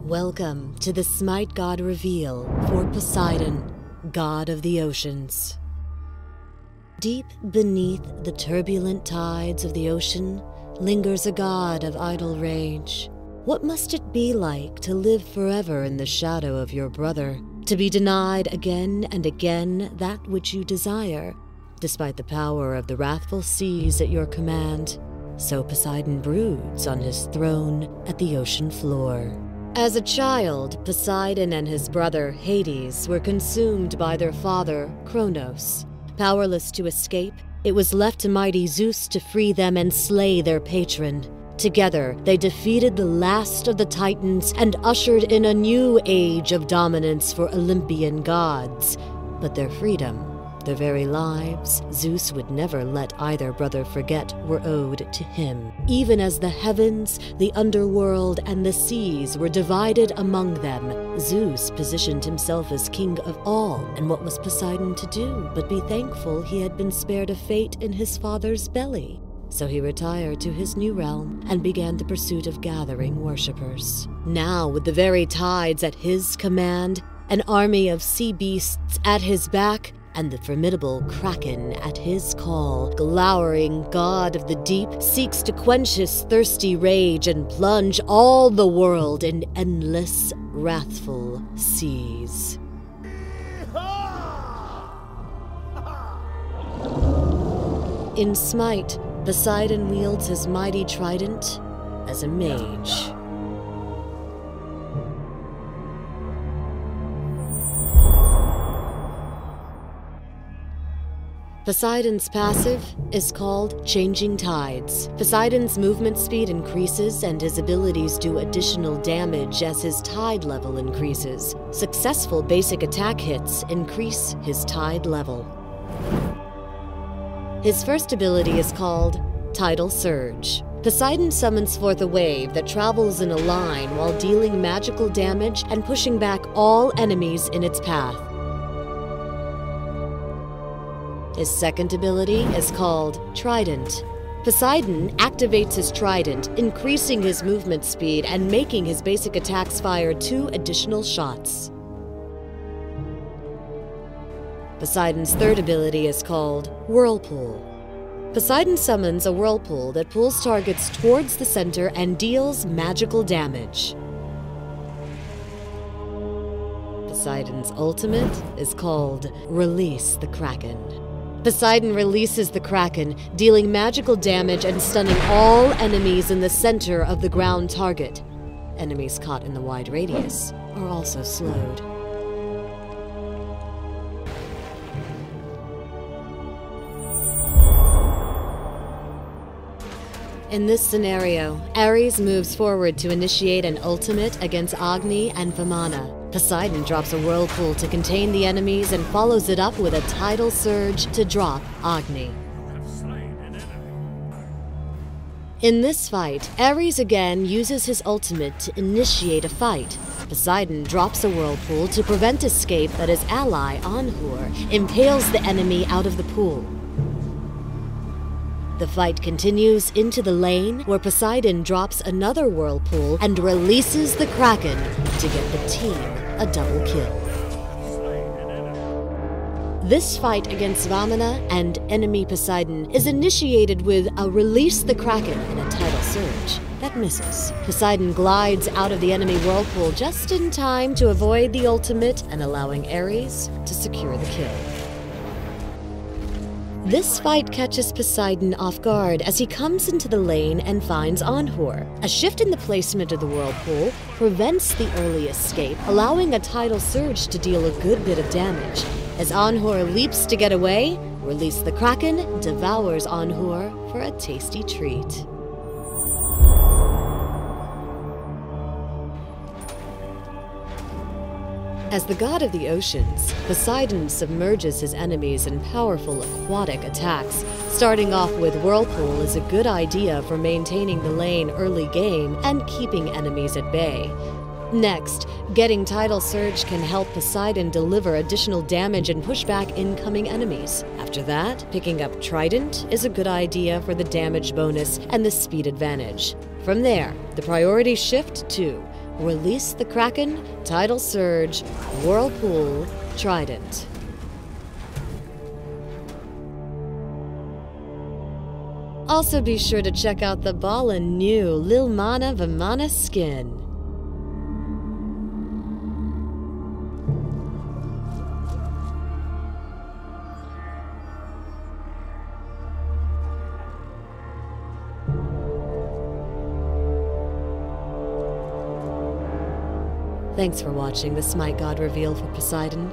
Welcome to the Smite God reveal for Poseidon, god of the oceans. Deep beneath the turbulent tides of the ocean lingers a god of idle rage. What must it be like to live forever in the shadow of your brother, to be denied again and again that which you desire, despite the power of the wrathful seas at your command? So Poseidon broods on his throne at the ocean floor. As a child, Poseidon and his brother Hades were consumed by their father, Kronos. Powerless to escape, it was left to mighty Zeus to free them and slay their patron. Together, they defeated the last of the Titans and ushered in a new age of dominance for Olympian gods. But their freedom, their very lives, Zeus would never let either brother forget were owed to him. Even as the heavens, the underworld, and the seas were divided among them, Zeus positioned himself as king of all, and what was Poseidon to do but be thankful he had been spared a fate in his father's belly? So he retired to his new realm and began the pursuit of gathering worshippers. Now, with the very tides at his command, an army of sea beasts at his back, and the formidable Kraken at his call, glowering god of the deep seeks to quench his thirsty rage and plunge all the world in endless, wrathful seas. In Smite, Poseidon wields his mighty trident as a mage. Poseidon's passive is called Changing Tides. Poseidon's movement speed increases and his abilities do additional damage as his tide level increases. Successful basic attack hits increase his tide level. His first ability is called Tidal Surge. Poseidon summons forth a wave that travels in a line while dealing magical damage and pushing back all enemies in its path. His second ability is called Trident. Poseidon activates his trident, increasing his movement speed and making his basic attacks fire 2 additional shots. Poseidon's third ability is called Whirlpool. Poseidon summons a whirlpool that pulls targets towards the center and deals magical damage. Poseidon's ultimate is called Release the Kraken. Poseidon releases the Kraken, dealing magical damage and stunning all enemies in the center of the ground target. Enemies caught in the wide radius are also slowed. In this scenario, Ares moves forward to initiate an ultimate against Agni and Vamana. Poseidon drops a whirlpool to contain the enemies and follows it up with a tidal surge to drop Agni. In this fight, Ares again uses his ultimate to initiate a fight. Poseidon drops a whirlpool to prevent escape, but his ally, Anhur, impales the enemy out of the pool. The fight continues into the lane, where Poseidon drops another whirlpool and releases the Kraken to get the team a double kill. This fight against Vamana and enemy Poseidon is initiated with a Release the Kraken and a tidal surge. That misses. Poseidon glides out of the enemy whirlpool just in time to avoid the ultimate and allowing Ares to secure the kill. This fight catches Poseidon off guard as he comes into the lane and finds Anhur. A shift in the placement of the whirlpool prevents the early escape, allowing a tidal surge to deal a good bit of damage. As Anhur leaps to get away, Release the Kraken devours Anhur for a tasty treat. As the god of the oceans, Poseidon submerges his enemies in powerful aquatic attacks. Starting off with Whirlpool is a good idea for maintaining the lane early game and keeping enemies at bay. Next, getting Tidal Surge can help Poseidon deliver additional damage and push back incoming enemies. After that, picking up Trident is a good idea for the damage bonus and the speed advantage. From there, the priorities shift to Release the Kraken, Tidal Surge, Whirlpool, Trident. Also be sure to check out the ballin' new Lil Mana Vimana skin. Thanks for watching the Smite God reveal for Poseidon,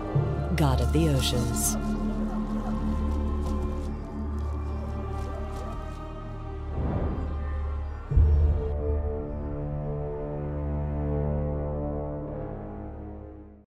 God of the Oceans.